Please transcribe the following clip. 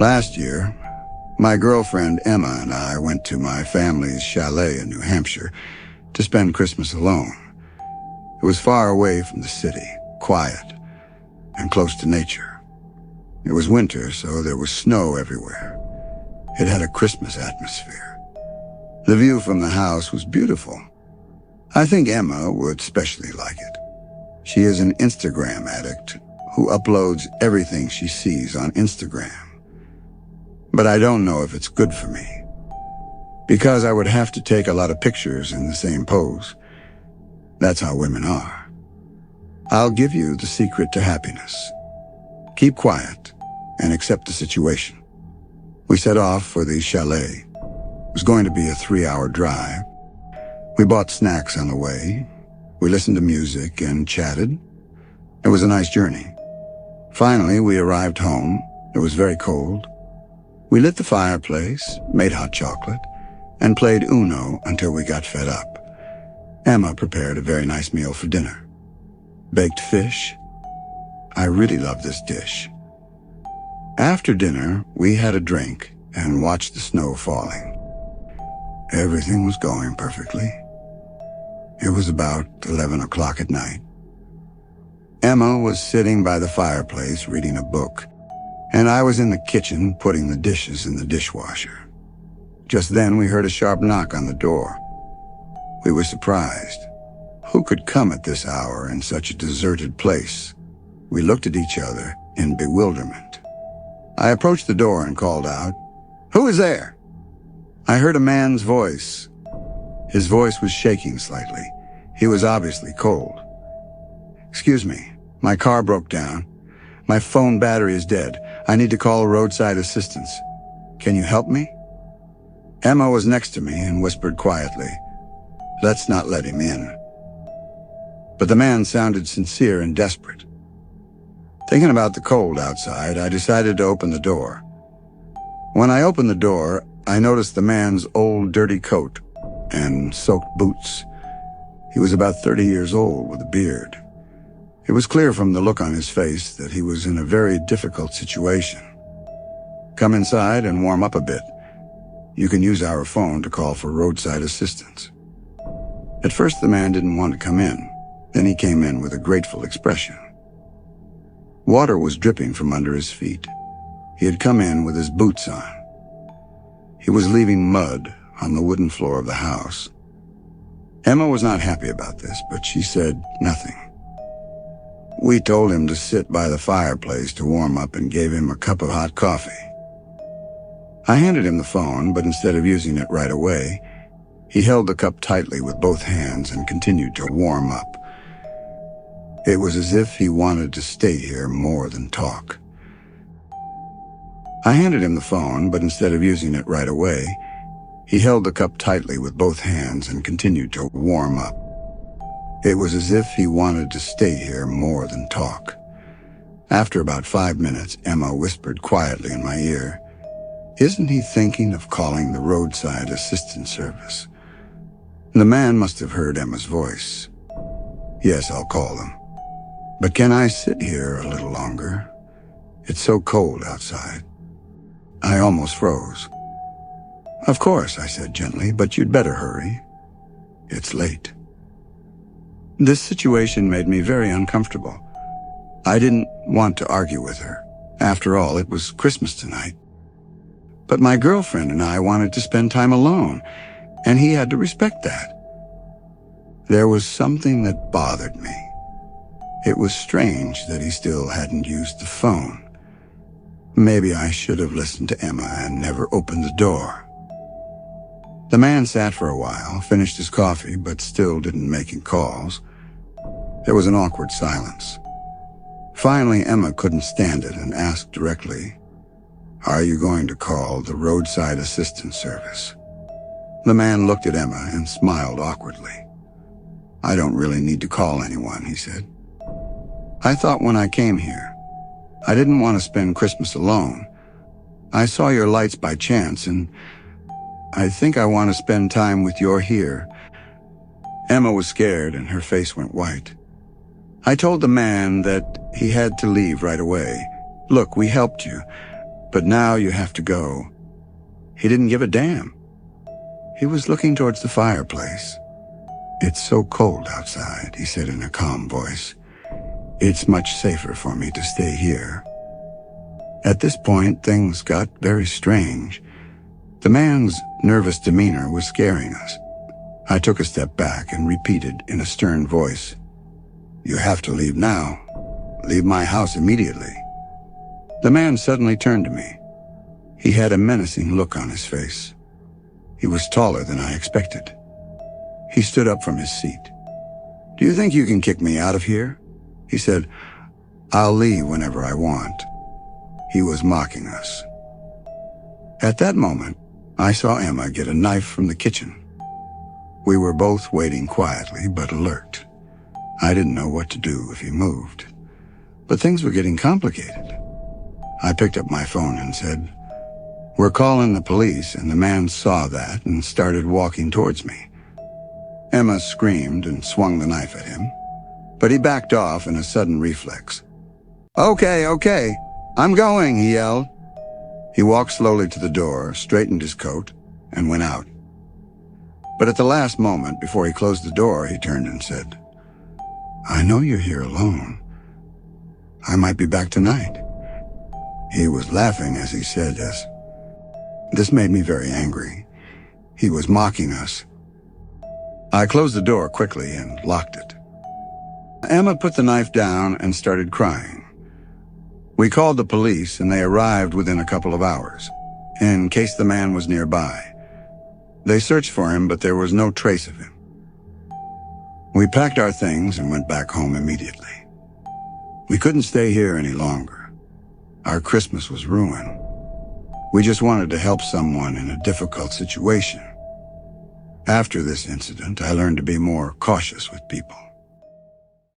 Last year, my girlfriend Emma and I went to my family's chalet in New Hampshire to spend Christmas alone. It was far away from the city, quiet, and close to nature. It was winter, so there was snow everywhere. It had a Christmas atmosphere. The view from the house was beautiful. I think Emma would especially like it. She is an Instagram addict who uploads everything she sees on Instagram. But I don't know if it's good for me, because I would have to take a lot of pictures in the same pose. That's how women are. I'll give you the secret to happiness. Keep quiet and accept the situation. We set off for the chalet. It was going to be a 3-hour drive. We bought snacks on the way. We listened to music and chatted. It was a nice journey. Finally, we arrived home. It was very cold. We lit the fireplace, made hot chocolate, and played Uno until we got fed up. Emma prepared a very nice meal for dinner. Baked fish. I really love this dish. After dinner, we had a drink and watched the snow falling. Everything was going perfectly. It was about 11 o'clock at night. Emma was sitting by the fireplace reading a book, and I was in the kitchen putting the dishes in the dishwasher. Just then we heard a sharp knock on the door. We were surprised. Who could come at this hour in such a deserted place? We looked at each other in bewilderment. I approached the door and called out, "Who is there?" I heard a man's voice. His voice was shaking slightly. He was obviously cold. "Excuse me, my car broke down. My phone battery is dead. I need to call roadside assistance. Can you help me?" Emma was next to me and whispered quietly, "Let's not let him in." But the man sounded sincere and desperate. Thinking about the cold outside, I decided to open the door. When I opened the door, I noticed the man's old dirty coat and soaked boots. He was about 30 years old with a beard. It was clear from the look on his face that he was in a very difficult situation. "Come inside and warm up a bit. You can use our phone to call for roadside assistance." At first the man didn't want to come in. Then he came in with a grateful expression. Water was dripping from under his feet. He had come in with his boots on. He was leaving mud on the wooden floor of the house. Emma was not happy about this, but she said nothing. We told him to sit by the fireplace to warm up and gave him a cup of hot coffee. I handed him the phone, but instead of using it right away, he held the cup tightly with both hands and continued to warm up. It was as if he wanted to stay here more than talk. I handed him the phone, but instead of using it right away, he held the cup tightly with both hands and continued to warm up. It was as if he wanted to stay here more than talk. After about 5 minutes, Emma whispered quietly in my ear, "Isn't he thinking of calling the roadside assistance service?" The man must have heard Emma's voice. "Yes, I'll call them. But can I sit here a little longer? It's so cold outside." I almost froze. "Of course," I said gently, "but you'd better hurry. It's late." This situation made me very uncomfortable. I didn't want to argue with her. After all, it was Christmas tonight. But my girlfriend and I wanted to spend time alone, and he had to respect that. There was something that bothered me. It was strange that he still hadn't used the phone. Maybe I should have listened to Emma and never opened the door. The man sat for a while, finished his coffee, but still didn't make any calls. There was an awkward silence. Finally, Emma couldn't stand it and asked directly, "Are you going to call the roadside assistance service?" The man looked at Emma and smiled awkwardly. "I don't really need to call anyone," he said. "I thought when I came here, I didn't want to spend Christmas alone. I saw your lights by chance, and I think I want to spend time with you here." Emma was scared and her face went white. I told the man that he had to leave right away. "Look, we helped you, But now you have to go." He didn't give a damn. He was looking towards the fireplace. "It's so cold outside," he said in a calm voice. "It's much safer for me to stay here." At this point, things got very strange. The man's nervous demeanor was scaring us. I took a step back and repeated in a stern voice, "You have to leave now. Leave my house immediately." The man suddenly turned to me. He had a menacing look on his face. He was taller than I expected. He stood up from his seat. "Do you think you can kick me out of here?" He said. "I'll leave whenever I want." He was mocking us. At that moment, I saw Emma get a knife from the kitchen. We were both waiting quietly but alert. I didn't know what to do if he moved. But things were getting complicated. I picked up my phone and said, "We're calling the police," and the man saw that and started walking towards me. Emma screamed and swung the knife at him, but he backed off in a sudden reflex. Okay, I'm going," he yelled. He walked slowly to the door, straightened his coat, and went out. But at the last moment, before he closed the door, he turned and said, "I know you're here alone. I might be back tonight." He was laughing as he said this. This made me very angry. He was mocking us. I closed the door quickly and locked it. Emma put the knife down and started crying. We called the police, and they arrived within a couple of hours, in case the man was nearby. They searched for him, but there was no trace of him. We packed our things and went back home immediately. We couldn't stay here any longer. Our Christmas was ruined. We just wanted to help someone in a difficult situation. After this incident, I learned to be more cautious with people.